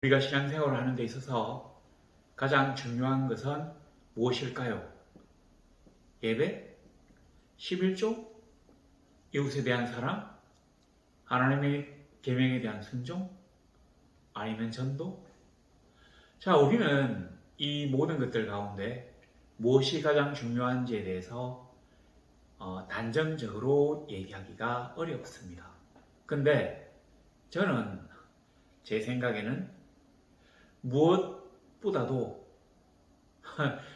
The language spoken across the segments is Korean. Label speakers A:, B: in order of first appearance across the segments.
A: 우리가 신앙생활을 하는 데 있어서 가장 중요한 것은 무엇일까요? 예배? 11조? 이웃에 대한 사랑? 하나님의 계명에 대한 순종? 아니면 전도? 자, 우리는 이 모든 것들 가운데 무엇이 가장 중요한지에 대해서 단정적으로 얘기하기가 어렵습니다. 근데 저는 제 생각에는 무엇보다도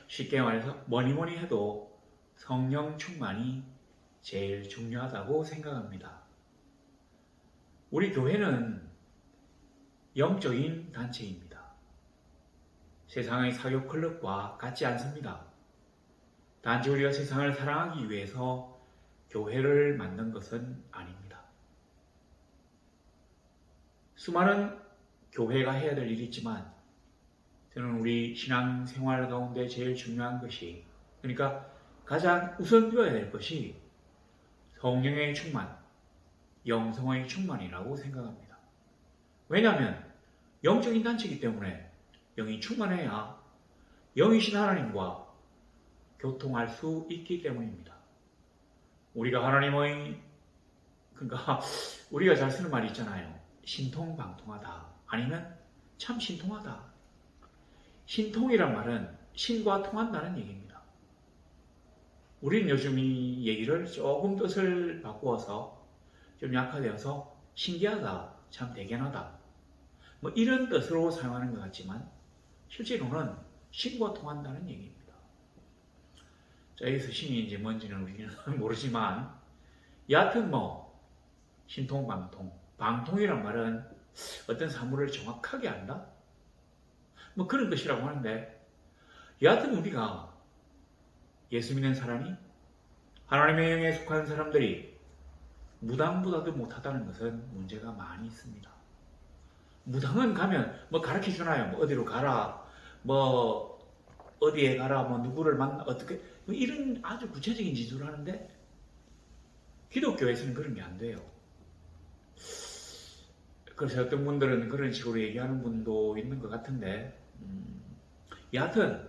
A: 쉽게 말해서 뭐니 해도 성령 충만이 제일 중요하다고 생각합니다. 우리 교회는 영적인 단체입니다. 세상의 사교 클럽과 같지 않습니다. 단지 우리가 세상을 사랑하기 위해서 교회를 만든 것은 아닙니다. 수많은 교회가 해야 될 일이 있지만 저는 우리 신앙생활 가운데 제일 중요한 것이, 그러니까 가장 우선되어야 될 것이 성령의 충만, 영성의 충만이라고 생각합니다. 왜냐하면 영적인 단체이기 때문에 영이 충만해야 영이신 하나님과 교통할 수 있기 때문입니다. 우리가 하나님의, 그러니까 우리가 잘 쓰는 말이 있잖아요. 신통방통하다, 아니면 참 신통하다. 신통이란 말은 신과 통한다는 얘기입니다. 우리는 요즘 이 얘기를 조금 뜻을 바꾸어서 좀 약화되어서 신기하다, 참 대견하다, 뭐 이런 뜻으로 사용하는 것 같지만 실제로는 신과 통한다는 얘기입니다. 자, 여기서 신이 뭔지는 우리는 모르지만 여하튼 신통방통, 방통이란 말은 어떤 사물을 정확하게 안다? 뭐 그런 뜻이라고 하는데, 여하튼 우리가 예수 믿는 사람이, 하나님의 영에 속한 사람들이 무당보다도 못하다는 것은 문제가 많이 있습니다. 무당은 가면 가르쳐 주나요? 어디로 가라, 어디에 가라, 누구를 만나, 어떻게, 이런 아주 구체적인 지도를 하는데 기독교에서는 그런 게 안 돼요. 그래서 어떤 분들은 그런 식으로 얘기하는 분도 있는 것 같은데, 여하튼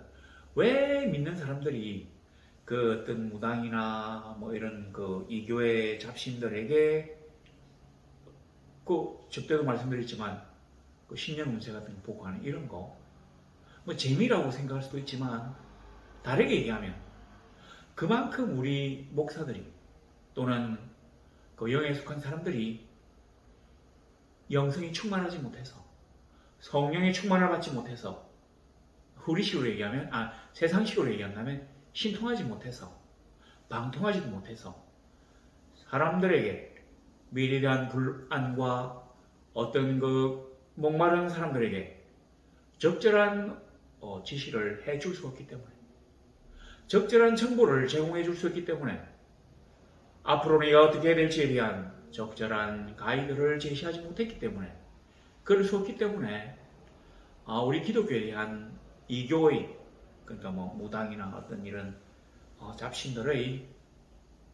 A: 왜 믿는 사람들이 그 어떤 무당이나 이런 그 이교회 잡신들에게 저때도 말씀드렸지만 그 신령 운세 같은 거 보고 하는 이런 거 재미라고 생각할 수도 있지만, 다르게 얘기하면 그만큼 우리 목사들이 또는 그 영에 속한 사람들이 영성이 충만하지 못해서, 성령의 충만을 받지 못해서, 우리식으로 얘기하면, 세상식으로 얘기한다면 신통하지 못해서, 방통하지도 못해서 사람들에게 미래에 대한 불안과 어떤 그 목마른 사람들에게 적절한 지시를 해줄 수 없기 때문에, 적절한 정보를 제공해 줄 수 없기 때문에, 앞으로 내가 어떻게 해야 될지에 대한 적절한 가이드를 제시하지 못했기 때문에, 그럴 수 없기 때문에 우리 기독교에 대한 이교의, 그러니까 무당이나 어떤 이런 잡신들의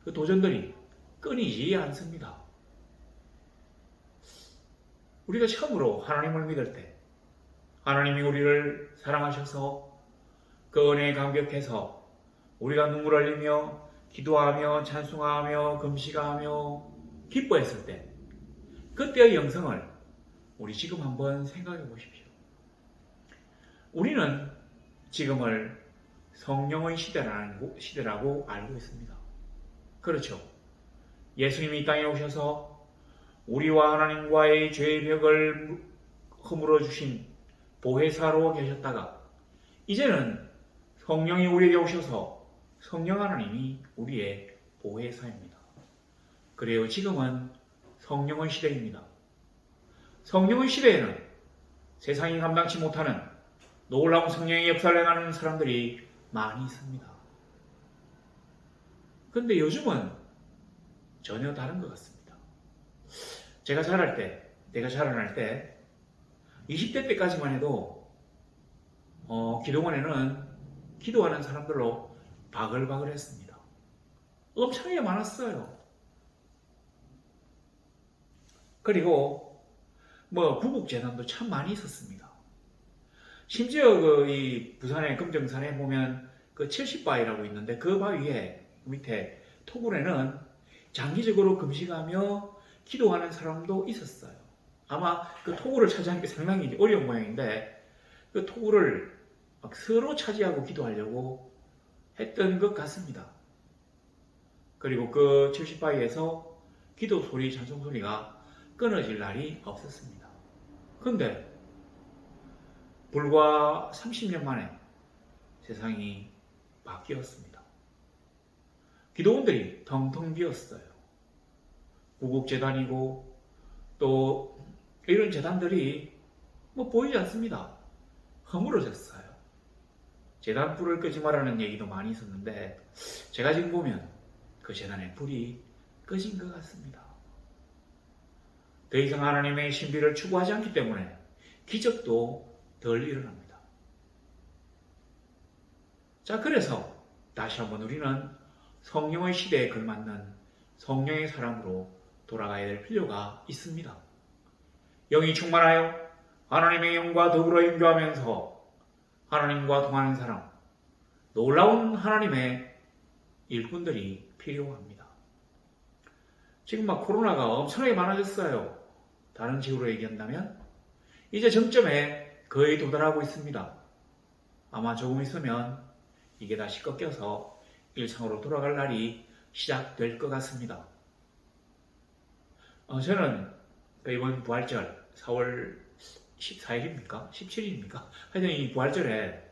A: 그 도전들이 끊이지 않습니다. 우리가 처음으로 하나님을 믿을 때, 하나님이 우리를 사랑하셔서 그 은혜에 감격해서 우리가 눈물 흘리며 기도하며 찬송하며 금식하며 기뻐했을 때, 그때의 영성을 우리 지금 한번 생각해 보십시오. 우리는 지금을 성령의 시대라고 알고 있습니다. 그렇죠. 예수님이 이 땅에 오셔서 우리와 하나님과의 죄의 벽을 허물어 주신 보혜사로 계셨다가, 이제는 성령이 우리에게 오셔서 성령 하나님이 우리의 보혜사입니다. 그래요, 지금은 성령의 시대입니다. 성령의 시대에는 세상이 감당치 못하는 놀라운 성령의 역사를 행하는 사람들이 많이 있습니다. 그런데 요즘은 전혀 다른 것 같습니다. 내가 자라날 때 20대 때까지만 해도 기도원에는 기도하는 사람들로 바글바글 했습니다. 엄청나게 많았어요. 그리고 구국재단도 참 많이 있었습니다. 심지어 이 부산의 금정산에 보면 그 70바위라고 있는데 그 바위에 밑에 토굴에는 장기적으로 금식하며 기도하는 사람도 있었어요. 아마 그 토굴을 차지하는 게 상당히 어려운 모양인데 그 토굴을 막 서로 차지하고 기도하려고 했던 것 같습니다. 그리고 그 70바위에서 기도 소리, 찬송 소리가 끊어질 날이 없었습니다. 그런데 불과 30년 만에 세상이 바뀌었습니다. 기도원들이 텅텅 비었어요. 구국재단이고 또 이런 재단들이 보이지 않습니다. 허물어졌어요. 재단 불을 끄지 말라는 얘기도 많이 있었는데 제가 지금 보면 그 재단의 불이 꺼진 것 같습니다. 더 이상 하나님의 신비를 추구하지 않기 때문에 기적도 덜 일어납니다. 자, 그래서 다시 한번 우리는 성령의 시대에 걸맞는 성령의 사람으로 돌아가야 될 필요가 있습니다. 영이 충만하여 하나님의 영과 더불어 인도하면서 하나님과 동하는 사람, 놀라운 하나님의 일꾼들이 필요합니다. 지금 코로나가 엄청나게 많아졌어요. 다른 식으로 얘기한다면 이제 정점에 거의 도달하고 있습니다. 아마 조금 있으면 이게 다시 꺾여서 일상으로 돌아갈 날이 시작될 것 같습니다. 저는 이번 부활절 4월 14일입니까? 17일입니까? 하여튼 이 부활절에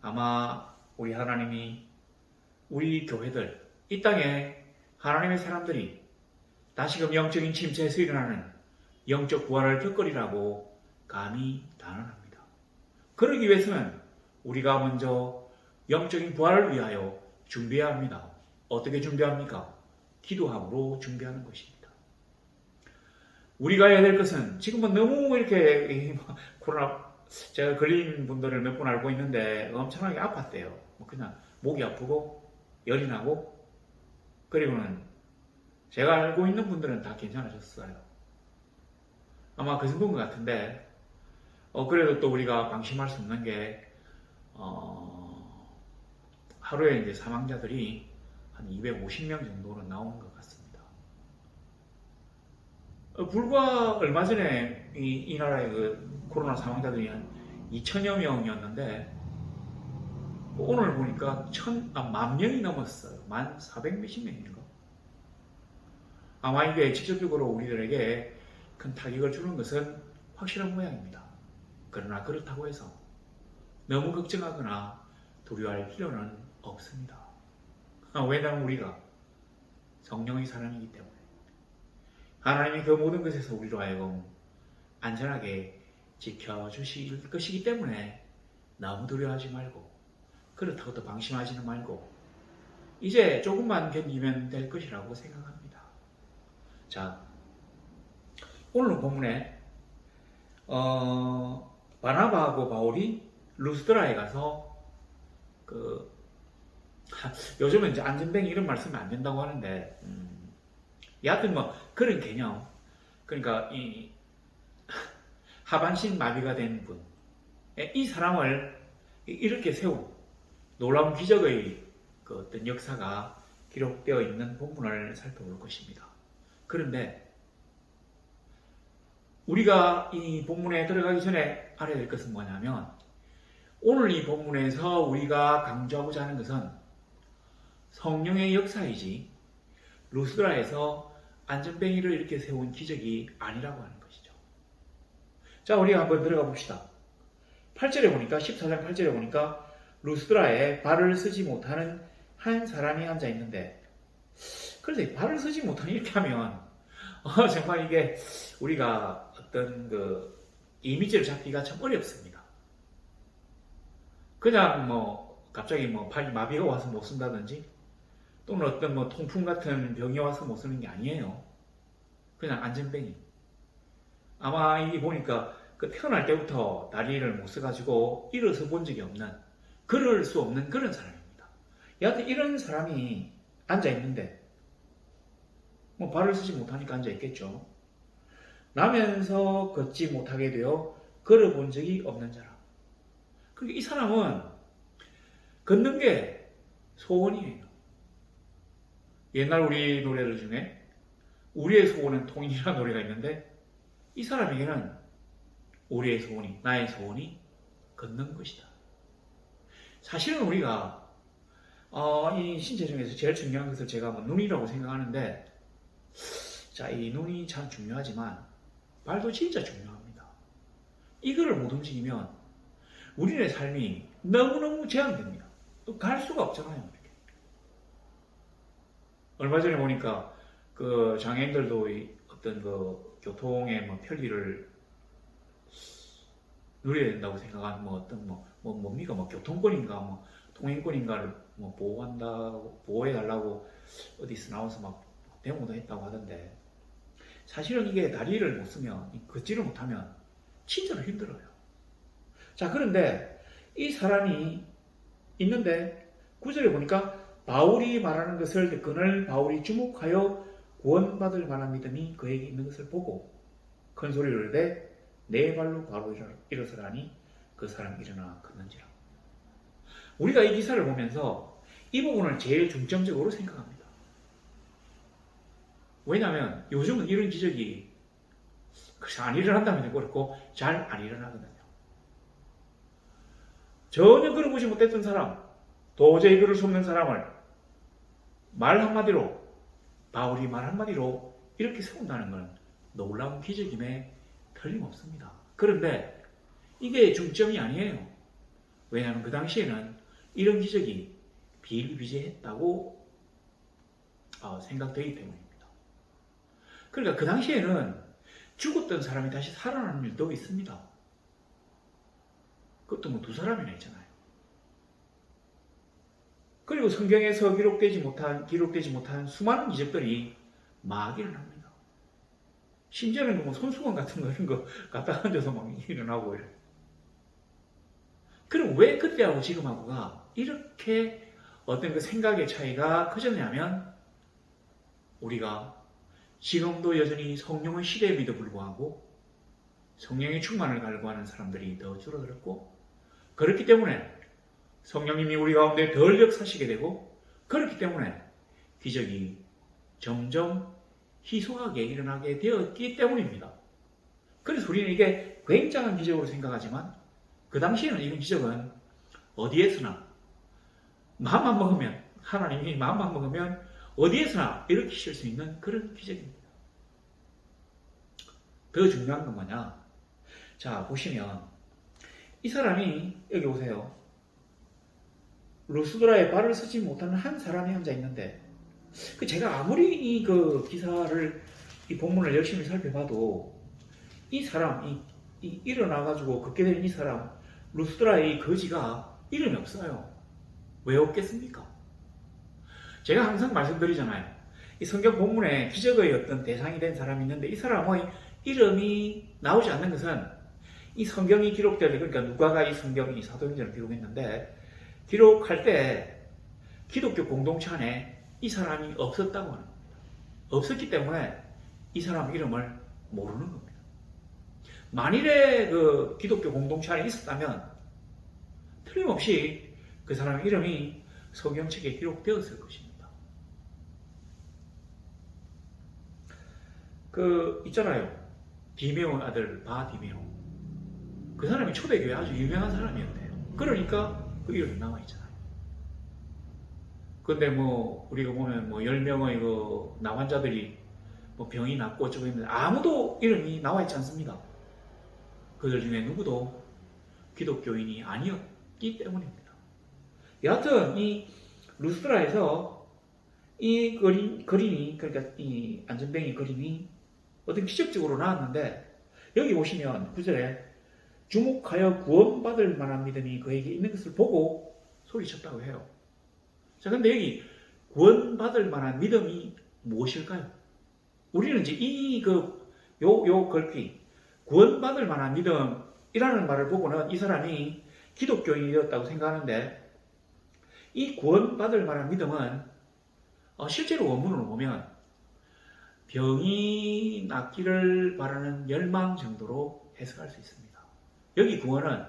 A: 아마 우리 하나님이 우리 교회들, 이 땅에 하나님의 사람들이 다시금 영적인 침체에서 일어나는 영적 부활을 겪으리라고 감히 단언합니다. 그러기 위해서는 우리가 먼저 영적인 부활을 위하여 준비해야 합니다. 어떻게 준비합니까? 기도함으로 준비하는 것입니다. 우리가 해야 될 것은 지금은 너무 이렇게 코로나 제가 걸린 분들을 몇 분 알고 있는데 엄청나게 아팠대요. 그냥 목이 아프고 열이 나고 그리고는 제가 알고 있는 분들은 다 괜찮아졌어요. 아마 그 정도인 것 같은데 그래도 또 우리가 방심할 수 없는 게 하루에 이제 사망자들이 한 250명 정도로 나오는 것 같습니다. 불과 얼마 전에 이 나라의 그 코로나 사망자들이 한 2천여 명이었는데 오늘 보니까 10,000,000명이 넘었어요. 1,400 몇십 명인가? 아마 이게 직접적으로 우리들에게 큰 타격을 주는 것은 확실한 모양입니다. 그러나 그렇다고 해서 너무 걱정하거나 두려워할 필요는 없습니다. 왜냐하면 우리가 성령의 사람이기 때문에 하나님이 그 모든 것에서 우리로 하여금 안전하게 지켜주실 것이기 때문에 너무 두려워하지 말고 그렇다고 또 방심하지는 말고 이제 조금만 견디면 될 것이라고 생각합니다. 자, 오늘 본문에 바나바하고 바울이 루스드라에 가서 요즘은 이제 안전뱅이 이런 말 쓰면 안 된다고 하는데 여하튼 그런 개념, 그러니까 이 하반신 마비가 된 분, 이 사람을 이렇게 세운 놀라운 기적의 그 어떤 역사가 기록되어 있는 본문을 살펴볼 것입니다. 그런데 우리가 이 본문에 들어가기 전에 알아야 될 것은 뭐냐면 오늘 이 본문에서 우리가 강조하고자 하는 것은 성령의 역사이지 루스드라에서 안전뱅이를 이렇게 세운 기적이 아니라고 하는 것이죠. 자, 우리가 한번 들어가 봅시다. 8절에 보니까 14장 8절에 보니까 루스드라에 발을 쓰지 못하는 한 사람이 앉아 있는데 그런데 발을 쓰지 못하는 이렇게 하면 정말 이게 우리가 어떤 그 이미지를 잡기가 참 어렵습니다. 그냥 갑자기 발이 마비가 와서 못 쓴다든지 또는 어떤 통풍 같은 병이 와서 못 쓰는 게 아니에요. 그냥 안전뱅이. 아마 이 보니까 그 태어날 때부터 다리를 못 써가지고 일어서 본 적이 없는, 걸을 수 없는 그런 사람입니다. 여하튼 이런 사람이 앉아 있는데 발을 쓰지 못하니까 앉아 있겠죠. 나면서 걷지 못하게 되어 걸어본 적이 없는 사람. 그러니까 이 사람은 걷는 게 소원이에요. 옛날 우리 노래들 중에 우리의 소원은 통일이라는 노래가 있는데 이 사람에게는 우리의 소원이, 나의 소원이 걷는 것이다. 사실은 우리가 이 신체 중에서 제일 중요한 것을 제가 눈이라고 생각하는데, 자, 이 눈이 참 중요하지만 발도 진짜 중요합니다. 이거를 못 움직이면 우리의 삶이 너무너무 제한됩니다. 또 갈 수가 없잖아요. 이렇게. 얼마 전에 보니까 그 장애인들도 어떤 그 교통의 편리를 누려야 된다고 생각하는 어떤 뭡니까 교통권인가 통행권인가를 보호해달라고 어디서 나와서 막 데모도 했다고 하던데, 사실은 이게 다리를 못 쓰면, 걷지를 못하면 진짜로 힘들어요. 자, 그런데 이 사람이 있는데 구절에 보니까 바울이 말하는 것을 듣거늘 바울이 주목하여 구원받을 만한 믿음이 그에게 있는 것을 보고 큰 소리를 내 발로 바로 일어서라니 그 사람 일어나 걷는지라. 우리가 이 기사를 보면서 이 부분을 제일 중점적으로 생각합니다. 왜냐하면 요즘은 이런 기적이 안 일어난다면 그렇고 잘 안 일어나거든요. 전혀 걸어보지 못했던 사람, 도저히 걸을 수 없는 사람을 말 한마디로, 바울이 말 한마디로 이렇게 세운다는 건 놀라운 기적임에 틀림없습니다. 그런데 이게 중점이 아니에요. 왜냐하면 그 당시에는 이런 기적이 비일비재했다고 생각되기 때문입니다. 그러니까 그 당시에는 죽었던 사람이 다시 살아나는 일도 있습니다. 그것도 2사람이나 있잖아요. 그리고 성경에서 기록되지 못한 수많은 기적들이 막 일어납니다. 심지어는 손수건 같은 거 이런 거 갖다 얹어서 막 일어나고 이래. 그럼 왜 그때하고 지금하고가 이렇게 어떤 그 생각의 차이가 커졌냐면, 우리가 지금도 여전히 성령의 시대임에도 불구하고 성령의 충만을 갈구하는 사람들이 더 줄어들었고, 그렇기 때문에 성령님이 우리 가운데 덜 역사시게 되고, 그렇기 때문에 기적이 점점 희소하게 일어나게 되었기 때문입니다. 그래서 우리는 이게 굉장한 기적으로 생각하지만 그 당시에는 이런 기적은 어디에서나 마음만 먹으면, 하나님이 마음만 먹으면 어디에서나 일으키실 수 있는 그런 기적입니다. 더 중요한 건 뭐냐? 자, 보시면 이 사람이, 여기 보세요. 루스드라에 발을 쓰지 못하는 한 사람이 앉아 있는데, 제가 아무리 그 기사를, 이 본문을 열심히 살펴봐도 이 사람, 일어나가지고 걷게 된 이 사람, 루스드라의 거지가 이름이 없어요. 왜 없겠습니까? 제가 항상 말씀드리잖아요. 이 성경 본문에 기적의 어떤 대상이 된 사람이 있는데 이 사람의 이름이 나오지 않는 것은 이 성경이 기록될 때, 그러니까 누가가 이 성경이 사도행전을 기록했는데 기록할 때 기독교 공동체 안에 이 사람이 없었다고 하는 겁니다. 없었기 때문에 이 사람 이름을 모르는 겁니다. 만일에 그 기독교 공동체 안에 있었다면 틀림없이 그 사람 이름이 성경책에 기록되었을 것입니다. 있잖아요. 디메온 아들 바디메온. 그 사람이 초대교회 아주 유명한 사람이었대요. 그러니까 그 이름이 나와 있잖아요. 근데 우리가 보면 10명의 그 나환자들이 병이 낫고 어쩌고 했는데 아무도 이름이 나와 있지 않습니다. 그들 중에 누구도 기독교인이 아니었기 때문입니다. 여하튼 이 루스드라에서 이 거린이, 그러니까 이 안전뱅이 거린이 어떤 기적적으로 나왔는데, 여기 보시면 9절에 주목하여 구원받을 만한 믿음이 그에게 있는 것을 보고 소리쳤다고 해요. 자, 근데 여기 구원받을 만한 믿음이 무엇일까요? 우리는 이제 글귀 구원받을 만한 믿음이라는 말을 보고는 이 사람이 기독교인이었다고 생각하는데, 이 구원받을 만한 믿음은 실제로 원문으로 보면 병이 낫기를 바라는 열망 정도로 해석할 수 있습니다. 여기 구원은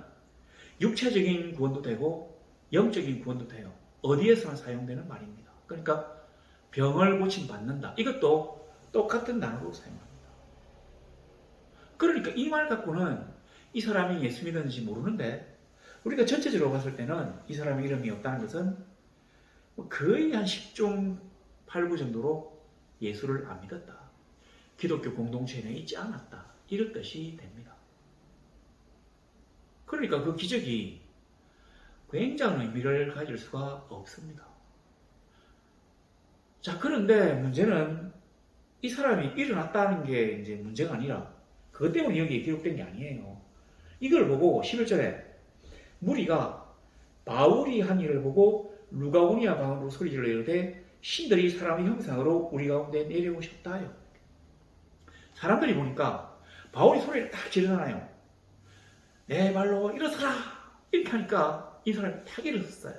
A: 육체적인 구원도 되고 영적인 구원도 돼요. 어디에서나 사용되는 말입니다. 그러니까 병을 고침 받는다. 이것도 똑같은 단어로 사용합니다. 그러니까 이 말 갖고는 이 사람이 예수 믿었는지 모르는데 우리가 전체적으로 봤을 때는 이 사람의 이름이 없다는 것은 거의 한 10중 8구 정도로 예수를 안 믿었다. 기독교 공동체에 있지 않았다. 이런 뜻이 됩니다. 그러니까 그 기적이 굉장한 의미를 가질 수가 없습니다. 자, 그런데 문제는 이 사람이 일어났다는 게 이제 문제가 아니라 그것 때문에 여기에 기록된 게 아니에요. 이걸 보고 11절에 무리가 바울이 한 일을 보고 루가오니아 방언으로 소리질러 이르되 신들이 사람의 형상으로 우리 가운데 내려오셨다요. 사람들이 보니까 바울이 소리를 딱 지르잖아요. 내 발로 일어서라! 이렇게 하니까 이 사람이 탁 일어섰어요.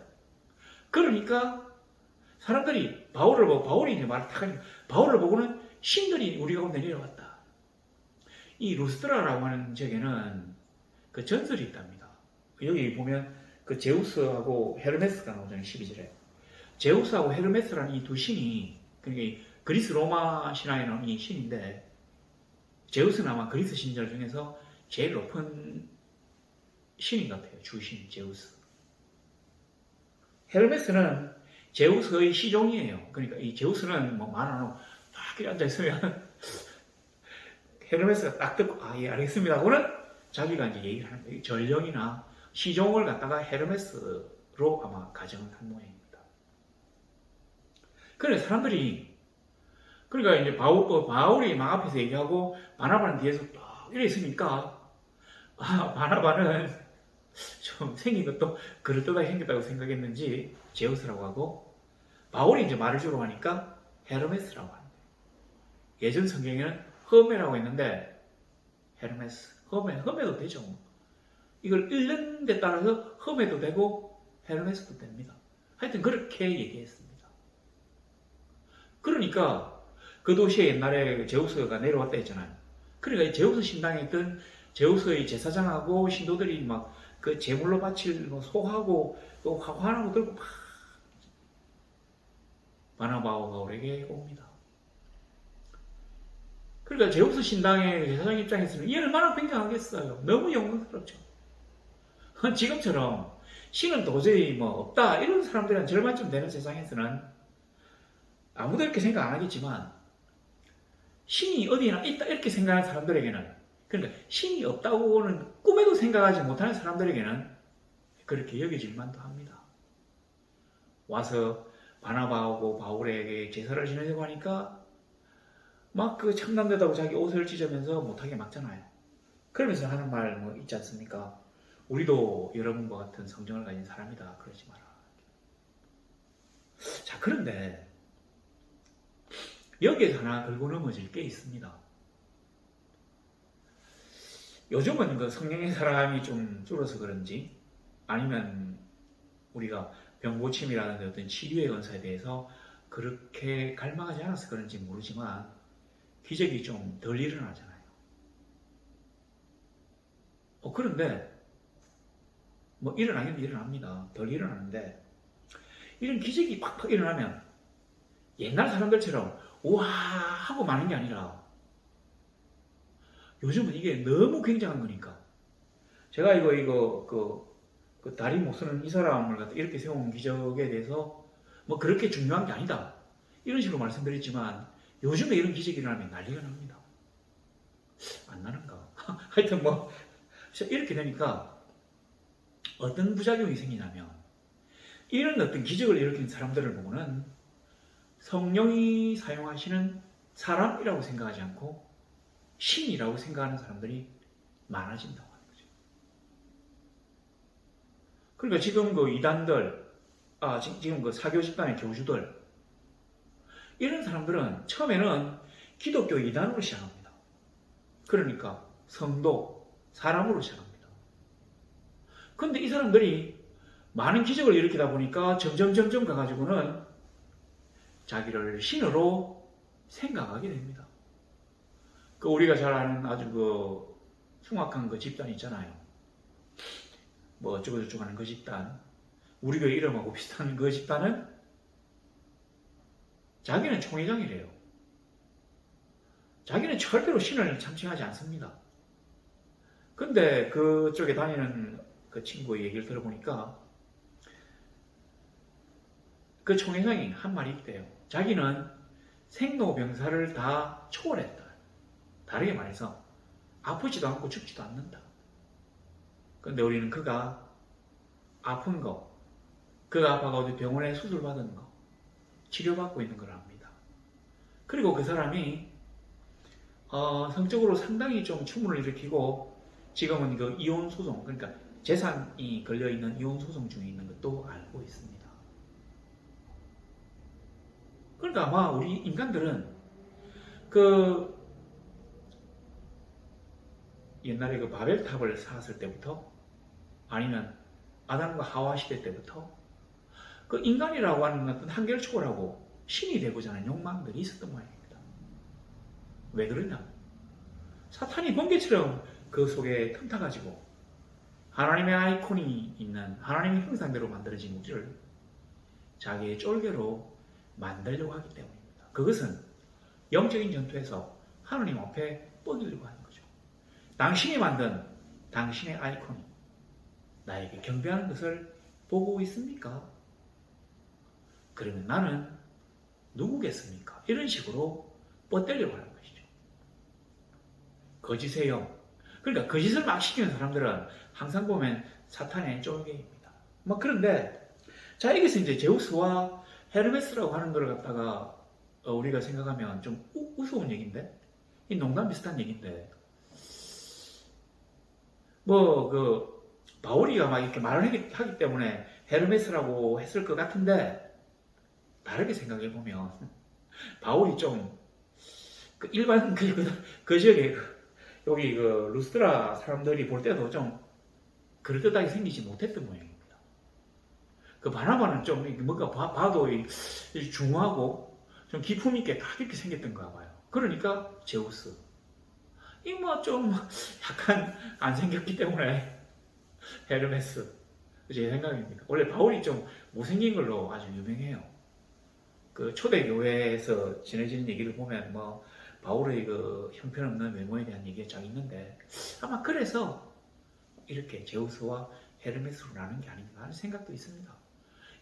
A: 그러니까 사람들이 바울을 보고, 바울이 이제 말을 탁 하니까 바울을 보고는 신들이 우리 가운데 내려왔다. 이 루스드라라고 하는 지역에는 그 전설이 있답니다. 여기 보면 그 제우스하고 헤르메스가 나오잖아요. 12절에. 제우스하고 헤르메스라는 이 두 신이, 그러니까 그리스 로마 신화에 나오는 이 신인데, 제우스는 아마 그리스 신들 중에서 제일 높은 신인 같아요. 주신 제우스. 헤르메스는 제우스의 시종이에요. 그러니까 이 제우스는 뭐 말 안 하고 딱 이렇게 앉아있으면 헤르메스가 딱 듣고 아, 예, 알겠습니다. 하고는 자기가 이제 얘기를 하는 거예요. 전령이나 시종을 갖다가 헤르메스로 아마 가정을 한 모양입니다. 그래 사람들이 그러니까 이제 바울이 막 앞에서 얘기하고 바나바는 뒤에서 딱 이래 있으니까 아, 바나바는 좀 생긴 것도 그럴듯하게 생겼다고 생각했는지 제우스라고 하고 바울이 이제 말을 주로 하니까 헤르메스라고 하는 거예요. 예전 성경에는 허메라고 했는데 헤르메스, 허메도 되죠. 이걸 읽는 데 따라서 허메도 되고 헤르메스도 됩니다. 하여튼 그렇게 얘기했습니다. 그러니까 그 도시에 옛날에 제우스가 내려왔다 했잖아요. 그러니까 제우스 신당에 있던 제우스의 제사장하고 신도들이 막 그 제물로 바칠 소하고 또 화환하고 들고 막 바나바와 바울에게 옵니다. 그러니까 제우스 신당의 제사장 입장에서는 이 얼마나 굉장하겠어요. 너무 영광스럽죠. 지금처럼 신은 도저히 뭐 없다 이런 사람들이 한 절반쯤 되는 세상에서는 아무도 이렇게 생각 안 하겠지만 신이 어디나 있다 이렇게 생각하는 사람들에게는 그러니까 신이 없다고는 꿈에도 생각하지 못하는 사람들에게는 그렇게 여겨질 만도 합니다. 와서 바나바하고 바울에게 제사를 지내려고 하니까 막 그 참남되다고 자기 옷을 찢으면서 못하게 막잖아요. 그러면서 하는 말 뭐 있지 않습니까? 우리도 여러분과 같은 성정을 가진 사람이다. 그러지 마라. 자, 그런데 여기에 하나 걸고 넘어질 게 있습니다. 요즘은 그 성령의 사람이 좀 줄어서 그런지 아니면 우리가 병고침이라는 어떤 치료의 은사에 대해서 그렇게 갈망하지 않아서 그런지 모르지만 기적이 좀 덜 일어나잖아요. 그런데 뭐 일어나긴 일어납니다. 덜 일어나는데 이런 기적이 팍팍 일어나면 옛날 사람들처럼 우와 하고 마는 게 아니라 요즘은 이게 너무 굉장한 거니까 제가 그 다리 못 쓰는 이 사람을 갖다 이렇게 세운 기적에 대해서 뭐 그렇게 중요한 게 아니다 이런 식으로 말씀드렸지만 요즘에 이런 기적이 일어나면 난리가 납니다. 안 나는가? 하여튼 뭐 이렇게 되니까 어떤 부작용이 생기냐면 이런 어떤 기적을 일으킨 사람들을 보고는 성령이 사용하시는 사람이라고 생각하지 않고 신이라고 생각하는 사람들이 많아진다고 하는 거죠. 그러니까 지금 그 이단들, 지금 그 사교 집단의 교주들, 이런 사람들은 처음에는 기독교 이단으로 시작합니다. 그러니까 성도, 사람으로 시작합니다. 그런데 이 사람들이 많은 기적을 일으키다 보니까 점점 가가지고는 자기를 신으로 생각하게 됩니다. 우리가 잘 아는 아주 그 흉악한 그 집단 있잖아요. 뭐 어쩌고저쩌고 하는 그 집단, 우리 교회 이름하고 비슷한 그 집단은 자기는 총회장이래요. 자기는 절대로 신을 참칭하지 않습니다. 근데 그쪽에 다니는 그 친구의 얘기를 들어보니까 그 총회장이 한 말이 있대요. 자기는 생로병사를 다 초월했다. 다르게 말해서 아프지도 않고 죽지도 않는다. 근데 우리는 그가 아픈 거, 그가 아파가지고 병원에 수술받은 거, 치료받고 있는 걸 압니다. 그리고 그 사람이 성적으로 상당히 좀 추문을 일으키고 지금은 그 이혼 소송, 그러니까 재산이 걸려있는 이혼 소송 중에 있는 것도 알고 있습니다. 그러니까 아마 우리 인간들은 그 옛날에 그 바벨탑을 쌓았을 때부터 아니면 아담과 하와 시대 때부터 그 인간이라고 하는 어떤 한계를 초월하고 신이 되고자 하는 욕망들이 있었던 모양입니다. 왜 그러냐? 사탄이 번개처럼 그 속에 틈타가지고 하나님의 아이콘이 있는 하나님의 형상대로 만들어진 우리를 자기의 쫄개로 만들려고 하기 때문입니다. 그것은 영적인 전투에서 하나님 앞에 뻗으려고 하는 거죠. 당신이 만든 당신의 아이콘이 나에게 경배하는 것을 보고 있습니까? 그러면 나는 누구겠습니까? 이런 식으로 뻗대려고 하는 것이죠. 거짓의 영. 그러니까 거짓을 막 시키는 사람들은 항상 보면 사탄의 쫄개입니다. 막 그런데 자, 여기서 이제 제우스와 헤르메스라고 하는 걸 갖다가 우리가 생각하면 좀 우스운 얘기인데, 이 농담 비슷한 얘기인데, 뭐 그 바울이가 막 이렇게 말을 하기 때문에 헤르메스라고 했을 것 같은데, 다르게 생각해 보면 바울이 좀 그 일반 그 지역에 여기 그 루스드라 사람들이 볼 때도 좀 그럴듯하게 생기지 못했던 모양입니다. 그 바나바는 좀 뭔가 봐도 중후하고 좀 기품 있게 딱 이렇게 생겼던가 봐요. 그러니까 제우스. 이 뭐 좀 약간 안 생겼기 때문에 헤르메스. 제 생각입니다. 원래 바울이 좀 못생긴 걸로 아주 유명해요. 그 초대교회에서 전해지는 얘기를 보면 뭐 바울의 그 형편없는 외모에 대한 얘기가 쫙 있는데 아마 그래서 이렇게 제우스와 헤르메스로 나눈 게 아닌가 하는 생각도 있습니다.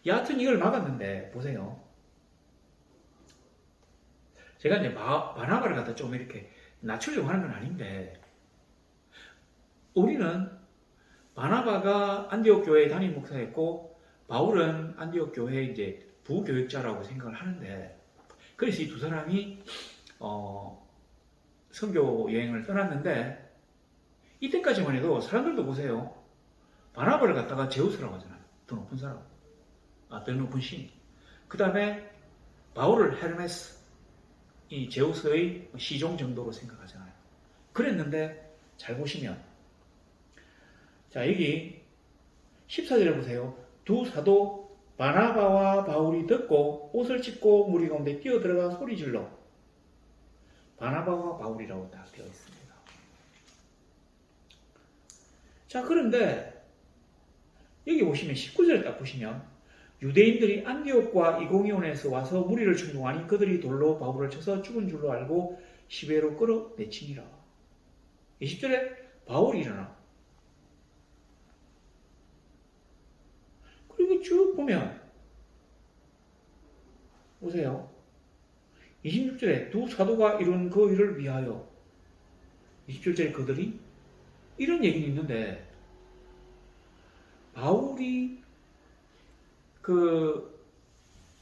A: 여하튼 이걸 막았는데 보세요. 제가 이제 바나바를 갖다 좀 이렇게 낮추려고 하는 건 아닌데 우리는 바나바가 안디옥 교회에 담임 목사였고 바울은 안디옥 교회의 이제 부교육자라고 생각을 하는데 그래서 이 두 사람이 선교 여행을 떠났는데 이때까지만 해도 사람들도 보세요. 바나바를 갖다가 제우스라고 하잖아요. 더 높은 사람. 더 높은 신. 그 다음에 바울을 헤르메스. 이 제우스의 시종 정도로 생각하잖아요. 그랬는데 잘 보시면 자 여기 14절에 보세요. 두 사도 바나바와 바울이 듣고 옷을 찢고 무리 가운데 뛰어들어가 소리질러 바나바와 바울이라고 딱 되어 있습니다. 자 그런데 여기 보시면 19절에 딱 보시면 유대인들이 안디옥과 이고니온에서 와서 무리를 충동하니 그들이 돌로 바울을 쳐서 죽은 줄로 알고 시베로 끌어내치니라. 20절에 바울이 일어나. 그리고 쭉 보면 보세요. 26절에 두 사도가 이룬 그 일을 위하여 27절에 그들이 이런 얘기는 있는데 바울이 그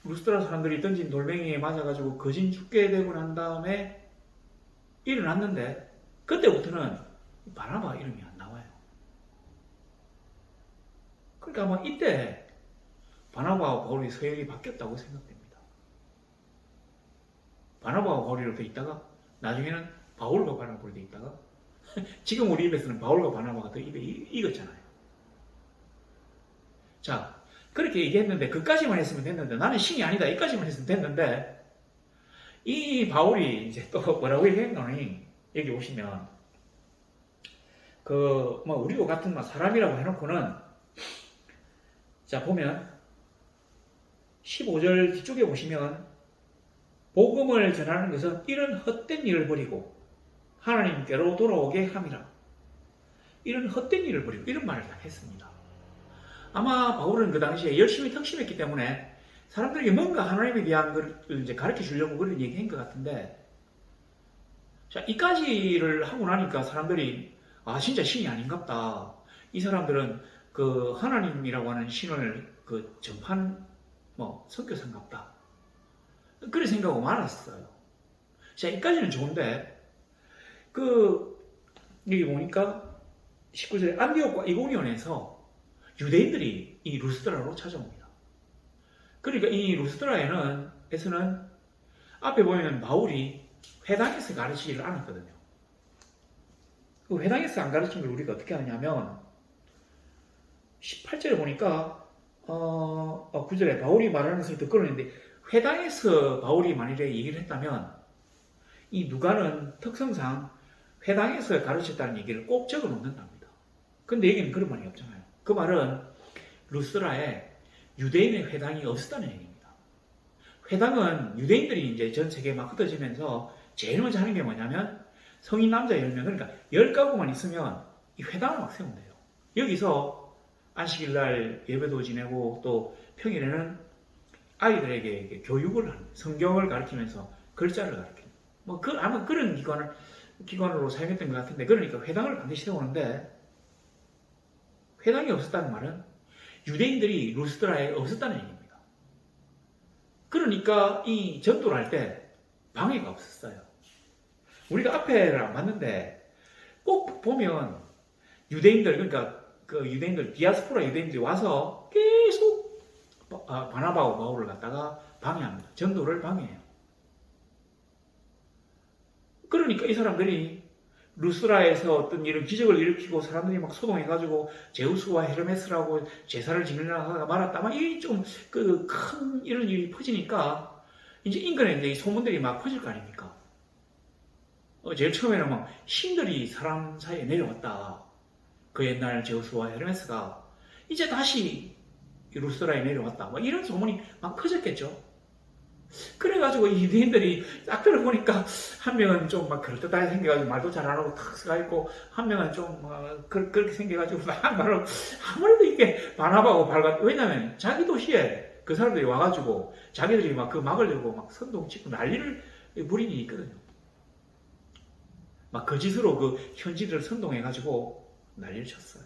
A: 루스드라 사람들이 던진 돌멩이에 맞아가지고 거진 죽게 되고 난 다음에 일어났는데 그때부터는 바나바 이름이 안 나와요. 그러니까 아마 이때 바나바와 바울의 서열이 바뀌었다고 생각됩니다. 바나바와 바울이 돼 있다가 나중에는 바울과 바나바로 돼 있다가 지금 우리 입에서는 바울과 바나바가 더 입에 익었잖아요. 자 그렇게 얘기했는데 그까지만 했으면 됐는데 나는 신이 아니다 이까지만 했으면 됐는데 이 바울이 이제 또 뭐라고 얘기했노니 여기 보시면 그 뭐 우리와 같은 사람이라고 해놓고는 자, 보면 15절 뒤쪽에 보시면 복음을 전하는 것은 이런 헛된 일을 버리고 하나님께로 돌아오게 함이라. 이런 헛된 일을 버리고 이런 말을 다 했습니다. 아마 바울은 그 당시에 열심히 특심했기 때문에 사람들에게 뭔가 하나님에 대한 것을 이제 가르쳐 주려고 그런 얘기한 것 같은데, 자, 이까지를 하고 나니까 사람들이 아, 진짜 신이 아닌갑다. 이 사람들은 그 하나님이라고 하는 신을 그 전판 선교사인갑다. 그런 생각하고 말았어요. 자, 이까지는 좋은데 여기 보니까 19절에 안디옥과 이고니온에서 유대인들이 이 루스드라로 찾아옵니다. 그러니까 이 루스드라에서는 앞에 보면 바울이 회당에서 가르치지를 않았거든요. 그 회당에서 안 가르친 걸 우리가 어떻게 하냐면 18절에 보니까 9절에 바울이 말하는 것을 듣고 있는데, 회당에서 바울이 만일에 얘기를 했다면 이 누가는 특성상 회당에서 가르쳤다는 얘기를 꼭 적어 놓는답니다. 근데 여기는 그런 말이 없잖아요. 그 말은 루스드라에 유대인의 회당이 없었다는 얘기입니다. 회당은 유대인들이 이제 전 세계에 막 흩어지면서 제일 먼저 하는 게 뭐냐면 성인 남자 10명, 그러니까 10가구만 있으면 이 회당을 막 세운대요. 여기서 안식일날 예배도 지내고 또 평일에는 아이들에게 교육을 하는, 성경을 가르치면서 글자를 가르치는, 아마 그런 기관으로 사용했던 것 같은데, 그러니까 회당을 반드시 세우는데, 회당이 없었다는 말은 유대인들이 루스드라에 없었다는 얘기입니다. 그러니까 이 전도를 할 때 방해가 없었어요. 우리가 앞에를 안 봤는데 꼭 보면 유대인들, 그러니까 그 유대인들, 디아스포라 유대인들이 와서 계속 바나바와 바울을 갖다가 방해합니다. 전도를 방해해요. 그러니까 이 사람들이 루스라에서 어떤 이런 기적을 일으키고 사람들이 막 소동해가지고 제우스와 헤르메스라고 제사를 지내려고 하다가 말았다. 막 이 좀 큰 이런 일이 퍼지니까 이제 인근에 이제 이 소문들이 막 퍼질 거 아닙니까? 제일 처음에는 막 신들이 사람 사이에 내려왔다. 그 옛날 제우스와 헤르메스가 이제 다시 루스라에 내려왔다. 막 이런 소문이 막 퍼졌겠죠. 그래가지고 이 유대인들이 딱 들어보니까 한 명은 좀 막 그럴듯하게 생겨가지고 말도 잘 안 하고 탁 쓰가 있고, 한 명은 좀 그렇게 생겨가지고 막 말을 아무래도 이게 바나바하고 밝았. 왜냐면 자기 도시에 그 사람들이 와가지고 자기들이 막 그 막을 들고 막 선동 치고 난리를 부린 일이 있거든요. 막 거짓으로 그 현지들을 선동해가지고 난리를 쳤어요.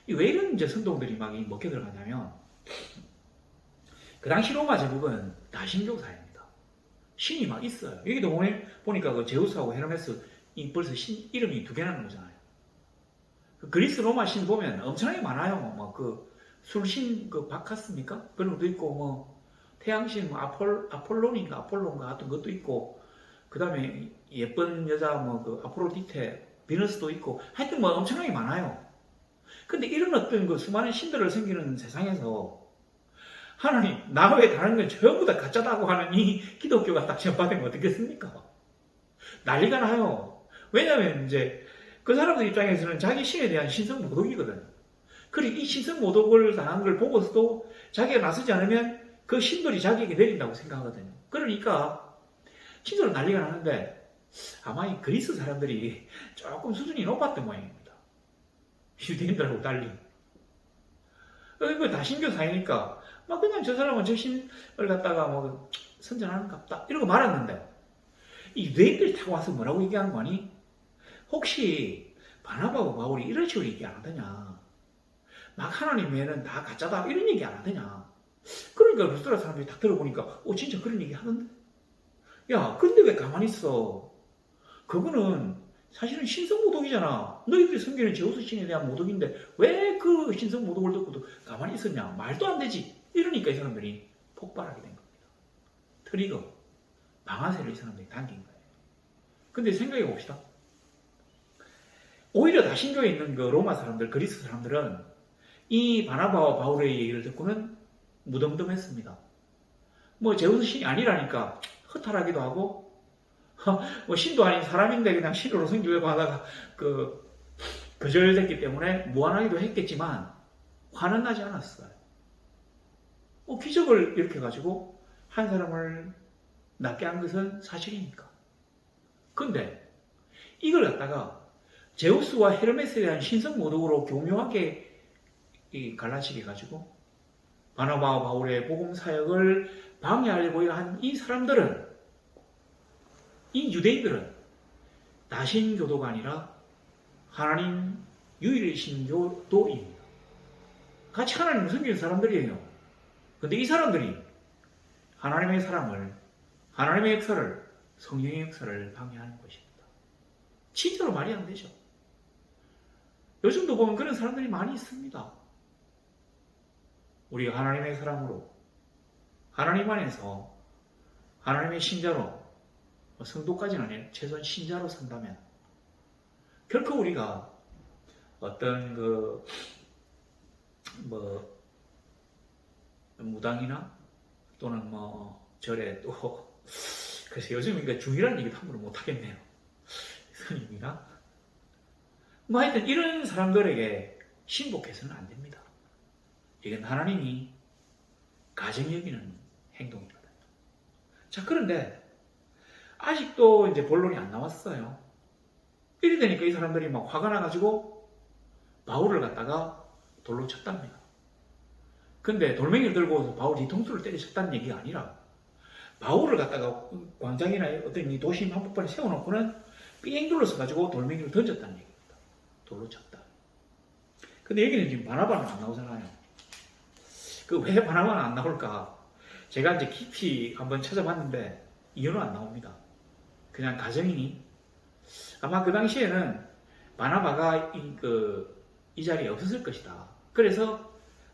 A: 왜 이런 이제 선동들이 막 먹혀 들어가냐면, 그 당시 로마 제국은 다 신교사입니다. 신이 막 있어요. 여기도 보니까 그 제우스하고 헤르메스 벌써 신 이름이 2개나 나는 거잖아요. 그 그리스 로마 신 보면 엄청나게 많아요. 뭐 그 술신 그 바카스입니까? 그런 것도 있고, 뭐 태양신 뭐 아폴론인가 같은 것도 있고, 그 다음에 예쁜 여자 뭐 그 아프로디테, 비너스도 있고, 하여튼 뭐 엄청나게 많아요. 근데 이런 어떤 그 수많은 신들을 섬기는 세상에서 하나님, 나 외에 다른 건 전부 다 가짜다고 하는 이 기독교가 딱 전파되면 어떻겠습니까? 난리가 나요. 왜냐하면 이제 그 사람들 입장에서는 자기 신에 대한 신성 모독이거든요. 그리고 이 신성 모독을 당한 걸 보고서도 자기가 나서지 않으면 그 신들이 자기에게 내린다고 생각하거든요. 그러니까 진짜로 난리가 나는데, 아마 이 그리스 사람들이 조금 수준이 높았던 모양입니다. 유대인들하고 달리. 이거 다 신교사이니까 막 그냥 저 사람은 저 신을 갖다가 뭐 선전하는갑다 이러고 말았는데, 이 유대인들이 타고 와서 뭐라고 얘기하는 거 아니? 혹시 바나바와 바울이 이런 식으로 얘기 안 하더냐? 막 하나님 외에는 다 가짜다 이런 얘기 안 하더냐? 그러니까 루스드라 사람들이 딱 들어보니까 진짜 그런 얘기 하던데? 야, 근데 왜 가만히 있어? 그거는 사실은 신성 모독이잖아. 너희들이 섬기는 제우스 신에 대한 모독인데 왜 그 신성 모독을 듣고도 가만히 있었냐? 말도 안 되지. 이러니까 이 사람들이 폭발하게 된 겁니다. 트리거, 방아쇠를 이 사람들이 당긴 거예요. 근데 생각해 봅시다. 오히려 다신교에 있는 그 로마 사람들, 그리스 사람들은 이 바나바와 바울의 얘기를 듣고는 무덤덤했습니다. 뭐 제우스 신이 아니라니까 허탈하기도 하고, 뭐 신도 아닌 사람인데 그냥 신으로 섬기려고 하다가 거절됐기 때문에 무안하기도 했겠지만, 화는 나지 않았어요. 기적을 이렇게 가지고 한 사람을 낫게 한 것은 사실이니까. 근데 이걸 갖다가 제우스와 헤르메스에 대한 신성 모독으로 교묘하게 갈라치게 가지고 바나바와 바울의 복음 사역을 방해하려고 한 이 사람들은, 이 유대인들은 다신교도가 아니라 하나님 유일신 교도입니다. 같이 하나님을 섬기는 사람들이에요. 근데 이 사람들이 하나님의 사람을, 하나님의 역사를, 성령의 역사를 방해하는 것입니다. 진짜로 말이 안 되죠. 요즘도 보면 그런 사람들이 많이 있습니다. 우리가 하나님의 사람으로, 하나님 안에서 하나님의 신자로, 성도까지는 아니에요. 최소한 신자로 산다면 결코 우리가 어떤 무당이나 또는 절에 또 그래서 요즘 중이라는 얘기도 함부로 못 하겠네요. 스님이나 하여튼 이런 사람들에게 신복해서는 안 됩니다. 이건 하나님이 가증히 여기는 행동입니다. 자, 그런데 아직도 이제 본론이 안 나왔어요. 이래 되니까 이 사람들이 막 화가 나가지고 바울을 갖다가 돌로 쳤답니다. 근데 돌멩이를 들고 바울 뒤통수를 때리셨다는 얘기가 아니라 바울을 갖다가 광장이나 어떤 이 도심 한복판에 세워놓고는 삥 둘러서 가지고 돌멩이를 던졌다는 얘기입니다. 돌로 쳤다. 근데 여기는 지금 바나바는 안 나오잖아요. 왜 바나바는 안 나올까? 제가 이제 깊이 한번 찾아봤는데 이유는 안 나옵니다. 그냥 가정이니 아마 그 당시에는 바나바가 이 자리에 없었을 것이다. 그래서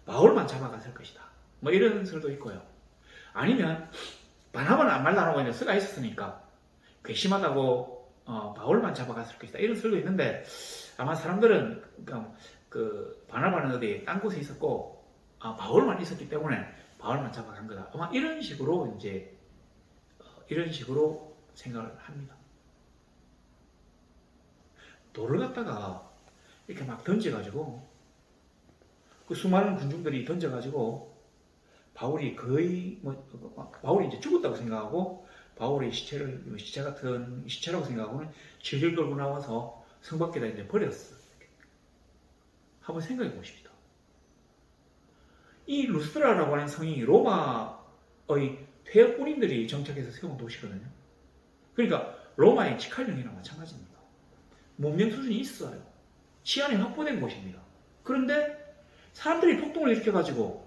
A: 바울만 잡아갔을 것이다. 이런 설도 있고요. 아니면 바나바는 아무 말도 안 하고 그냥 쓰가 있었으니까 괘씸하다고 바울만 잡아갔을 것이다. 이런 설도 있는데 아마 사람들은 바나바는 어디 딴 곳에 있었고 바울만 있었기 때문에 바울만 잡아간 거다. 아마 이런 식으로 생각을 합니다. 돌을 갖다가 이렇게 막 던져가지고 그 수많은 군중들이 던져가지고 바울이 거의 바울이 이제 죽었다고 생각하고 바울의 시체 같은 시체라고 생각하고는 질질 끌고 나와서 성 밖에다 이제 버렸어요. 한번 생각해 보십시다. 이 루스드라라고 하는 성이 로마의 퇴역 군인들이 정착해서 세운 도시거든요. 그러니까 로마의 직할령이랑 마찬가지입니다. 문명 수준이 있어요. 치안이 확보된 곳입니다. 그런데 사람들이 폭동을 일으켜가지고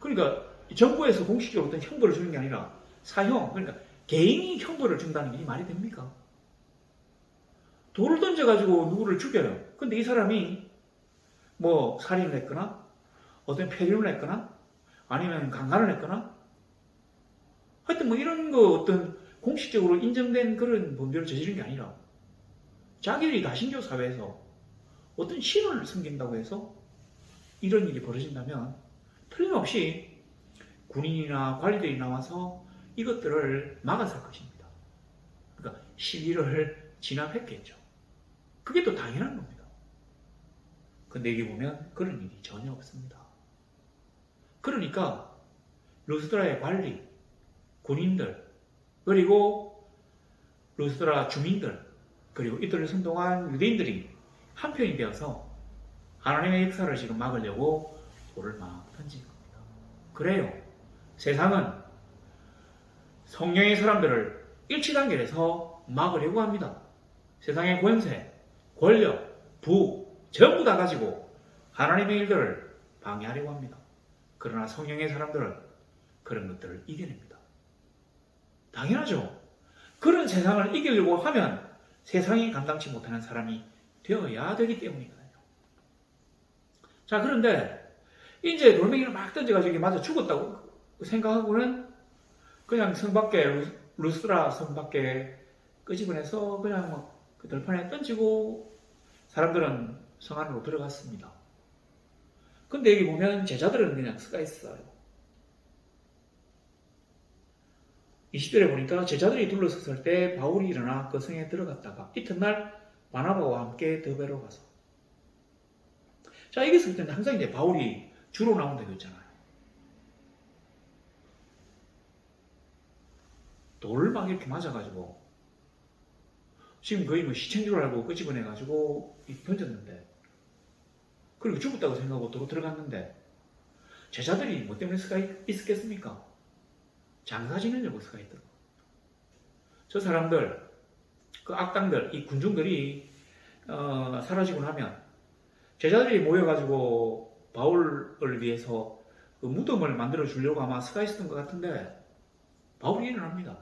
A: 그러니까 정부에서 공식적으로 어떤 형벌을 주는 게 아니라 사형, 그러니까 개인이 형벌을 준다는 게 말이 됩니까? 돌을 던져가지고 누구를 죽여요. 근데 이 사람이 살인을 했거나 어떤 폐륜을 했거나 아니면 강간을 했거나 하여튼 이런 어떤 공식적으로 인정된 그런 범죄를 저지른 게 아니라 자기들이 다신교 사회에서 어떤 신을 섬긴다고 해서 이런 일이 벌어진다면 틀림없이 군인이나 관리들이 나와서 이것들을 막았을 것입니다. 그러니까 시위를 진압했겠죠. 그게 또 당연한 겁니다. 근데 여기 보면 그런 일이 전혀 없습니다. 그러니까 루스드라의 관리, 군인들, 그리고 루스드라 주민들, 그리고 이들을 선동한 유대인들이 한편이 되어서 하나님의 역사를 지금 막으려고 돌을 막 던진 겁니다. 그래요. 세상은 성령의 사람들을 일치단결해서 막으려고 합니다. 세상의 권세, 권력, 부 전부 다 가지고 하나님의 일들을 방해하려고 합니다. 그러나 성령의 사람들은 그런 것들을 이겨냅니다. 당연하죠. 그런 세상을 이기려고 하면 세상이 감당치 못하는 사람이 되어야 되기 때문이거든요. 자, 그런데 이제 돌멩이를 막 던져가지고 맞아 죽었다고 생각하고는 그냥 성 밖에, 루스드라 성 밖에 끄집어내서 그냥 그 들판에 던지고 사람들은 성 안으로 들어갔습니다. 근데 여기 보면 제자들은 그냥 쓰가 있어요. 20절에 보니까 제자들이 둘러섰을 때 바울이 일어나 그 성에 들어갔다가 이튿날 바나바와 함께 더베로 가서 자, 이게 있을 때는 항상 이제 바울이 주로 나온다고 했잖아요. 돌을 막 이렇게 맞아가지고 지금 거의 뭐 시체인 줄 알고 끄집어내가지고 던졌는데, 그리고 죽었다고 생각하고 도로 들어갔는데, 제자들이 뭐 때문에 수가 있었겠습니까? 장사 지내려고 수가 있더라고. 저 사람들, 그 악당들, 이 군중들이 사라지고 나면 제자들이 모여가지고 바울을 위해서 그 무덤을 만들어 주려고 아마 수가 있었던 것 같은데, 바울이 일어납니다.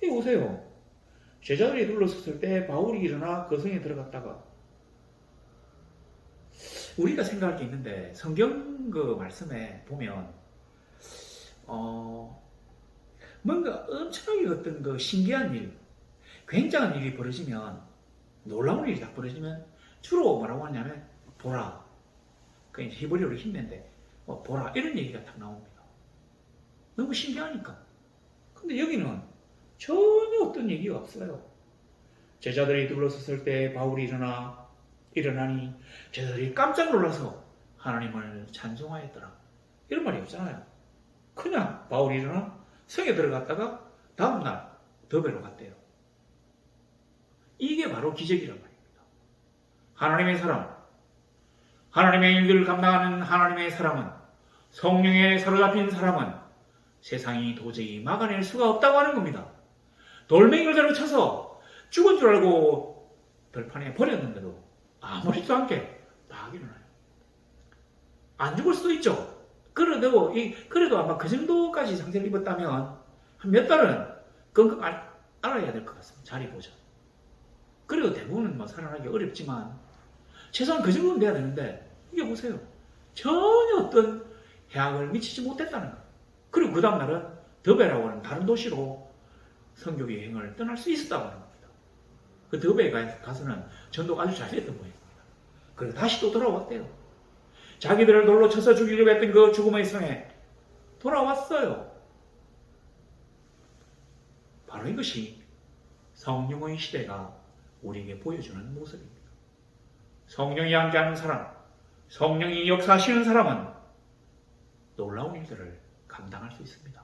A: 이 보세요. 제자들이 둘러섰을 때 바울이 일어나 그 성에 들어갔다가, 우리가 생각할 게 있는데 성경 그 말씀에 보면 뭔가 엄청나게 어떤 그 신기한 일, 굉장한 일이 벌어지면, 놀라운 일이 딱 벌어지면 주로 뭐라고 하냐면 보라, 그 히브리어로 힘낸데 보라, 이런 얘기가 딱 나옵니다. 너무 신기하니까. 근데 여기는 전혀 어떤 얘기가 없어요. 제자들이 둘러섰을 때 바울이 일어나니 제자들이 깜짝 놀라서 하나님을 찬송하였더라, 이런 말이 없잖아요. 그냥 바울이 일어나 성에 들어갔다가 다음날 더베로 갔대요. 이게 바로 기적이란 말입니다. 하나님의 사람, 하나님의 일들을 감당하는 하나님의 사람은, 성령에 사로잡힌 사람은 세상이 도저히 막아낼 수가 없다고 하는 겁니다. 돌멩이를 대로 쳐서 죽은 줄 알고 들판에 버렸는데도 아무렇지도 않게 막 일어나요. 안 죽을 수도 있죠. 그래도 아마 그 정도까지 상처를 입었다면 한 몇 달은 끙끙 앓아야 될 것 같습니다. 잘 입보자. 그래도 대부분은 뭐 살아나기 어렵지만 최소한 그 정도는 돼야 되는데, 이게 보세요. 전혀 어떤 해악을 미치지 못했다는 거예요. 그리고 그 다음날은 더베라고 하는 다른 도시로 선교 여행을 떠날 수 있었다고 하는 겁니다. 그 더베에 가서는 전도가 아주 잘 됐던 모양입니다. 그리고 다시 또 돌아왔대요. 자기들을 돌로 쳐서 죽이려고 했던 그 죽음의 성에 돌아왔어요. 바로 이것이 성령의 시대가 우리에게 보여주는 모습입니다. 성령이 함께하는 사람, 성령이 역사하시는 사람은 놀라운 일들을 감당할 수 있습니다.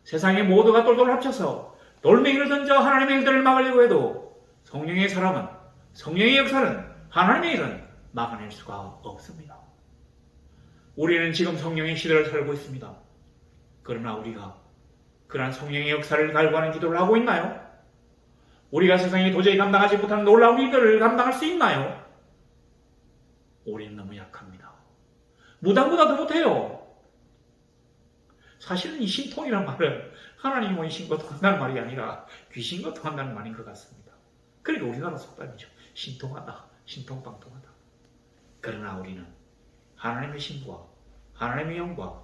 A: 세상의 모두가 똘똘 합쳐서 돌멩이를 던져 하나님의 일들을 막으려고 해도 성령의 사람은, 성령의 역사는, 하나님의 일은 막아낼 수가 없습니다. 우리는 지금 성령의 시대를 살고 있습니다. 그러나 우리가 그러한 성령의 역사를 갈구하는 기도를 하고 있나요? 우리가 세상이 도저히 감당하지 못하는 놀라운 일들을 감당할 수 있나요? 우리는 너무 약합니다. 무당보다 더 못해요. 사실은 이 신통이란 말은 하나님의 신과 통한다는 말이 아니라 귀신과 통한다는 말인 것 같습니다. 그러니까 우리나라 속담이죠. 신통하다, 신통방통하다. 그러나 우리는 하나님의 신과 하나님의 영과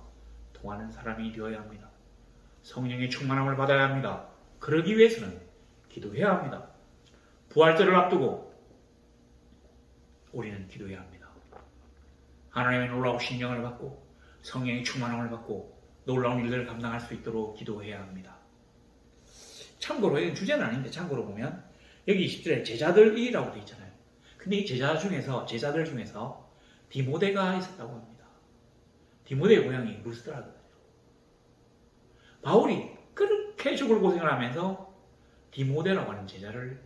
A: 통하는 사람이 되어야 합니다. 성령의 충만함을 받아야 합니다. 그러기 위해서는 기도해야 합니다. 부활절을 앞두고 우리는 기도해야 합니다. 하나님의 놀라우신 영을 받고 성령의 충만함을 받고 놀라운 일들을 감당할 수 있도록 기도해야 합니다. 참고로 이건 주제는 아닌데, 참고로 보면 여기 20절에 제자들이라고 되어 있잖아요. 근데 이 제자들 중에서 디모데가 있었다고 합니다. 디모데의 고향이 루스드라거든요. 바울이 그렇게 죽을 고생을 하면서 디모데라고 하는 제자를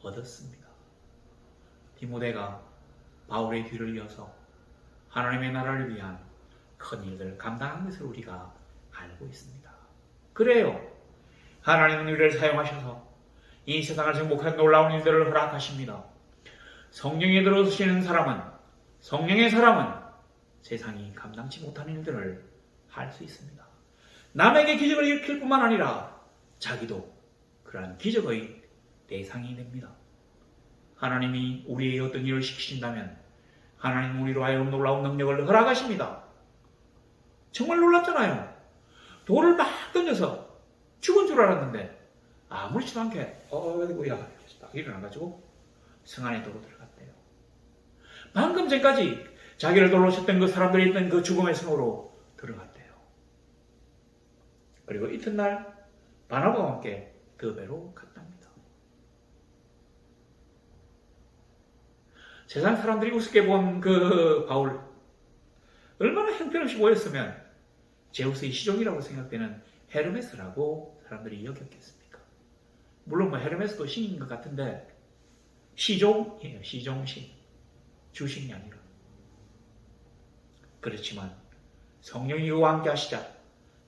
A: 얻었습니다. 디모데가 바울의 뒤를 이어서 하나님의 나라를 위한 큰 일들을 감당한 것을 우리가 알고 있습니다. 그래요. 하나님은 우리를 사용하셔서 이 세상을 정복한 놀라운 일들을 허락하십니다. 성령에 들어오시는 사람은, 성령의 사람은 세상이 감당치 못한 일들을 할 수 있습니다. 남에게 기적을 일으킬 뿐만 아니라 자기도 그러한 기적의 대상이 됩니다. 하나님이 우리의 어떤 일을 시키신다면 하나님은 우리로 하여금 놀라운 능력을 허락하십니다. 정말 놀랍잖아요. 돌을 막 던져서 죽은 줄 알았는데 아무렇지도 않게 어이구야 딱 일어나가지고 성 안에 도로 들어갔대요. 방금 전까지 자기를 돌로 쳤던 그 사람들이 있던 그 죽음의 성으로 들어갔대요. 그리고 이튿날 바나바와 함께 더베로 갔답니다. 세상 사람들이 우습게 본 그 바울, 얼마나 형편없이 보였으면 제우스의 시종이라고 생각되는 헤르메스라고 사람들이 여겼겠습니까? 물론 뭐 헤르메스도 신인 것 같은데 시종이에요. 시종신. 주신이 아니라. 그렇지만 성령이 그와 함께 하시자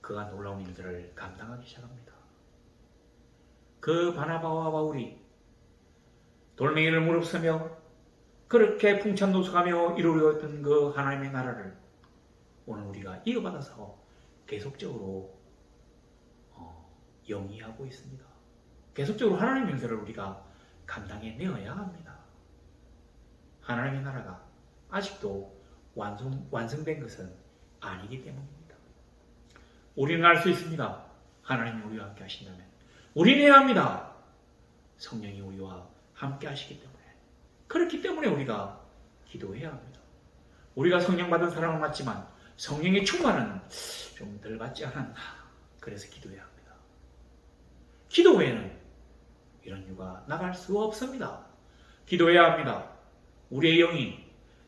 A: 그가 놀라운 일들을 감당하기 시작합니다. 그 바나바와 바울이 돌멩이를 무릅쓰며 그렇게 풍찬노숙하며 이루려던 그 하나님의 나라를 오늘 우리가 이어받아서 계속적으로 영위하고 있습니다. 계속적으로 하나님의 명세를 우리가 감당해내어야 합니다. 하나님의 나라가 아직도 완성된 것은 아니기 때문입니다. 우리는 알 수 있습니다. 하나님이 우리와 함께 하신다면 우리는 해야 합니다. 성령이 우리와 함께 하시기 때문에. 그렇기 때문에 우리가 기도해야 합니다. 우리가 성령 받은 사랑을 받지만 성령의 충만은 좀 덜 받지 않았나. 그래서 기도해야 합니다. 기도 외에는 이런 이유가 나갈 수 없습니다. 기도해야 합니다. 우리의 영이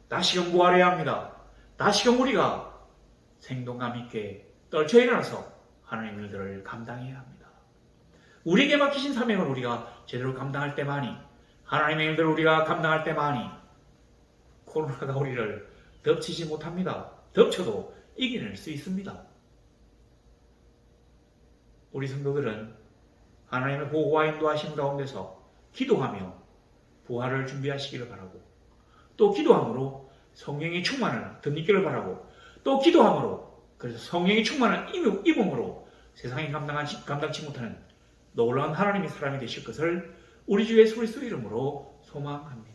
A: 다시금 부활해야 합니다. 다시금 우리가 생동감 있게 떨쳐 일어나서 하나님의 일들을 감당해야 합니다. 우리에게 맡기신 사명을 우리가 제대로 감당할 때만이, 하나님의 일들을 우리가 감당할 때만이 코로나가 우리를 덮치지 못합니다. 덮쳐도 이겨낼 수 있습니다. 우리 성도들은 하나님의 보호와 인도하심 가운데서 기도하며 부활을 준비하시기를 바라고, 또 기도함으로 성령의 충만을 덧입기를 바라고, 또 기도함으로 그래서 성령의 충만을 입음으로 세상이 감당치 못하는 놀라운 하나님의 사람이 되실 것을 우리 주 예수 그리스도 이름으로 소망합니다.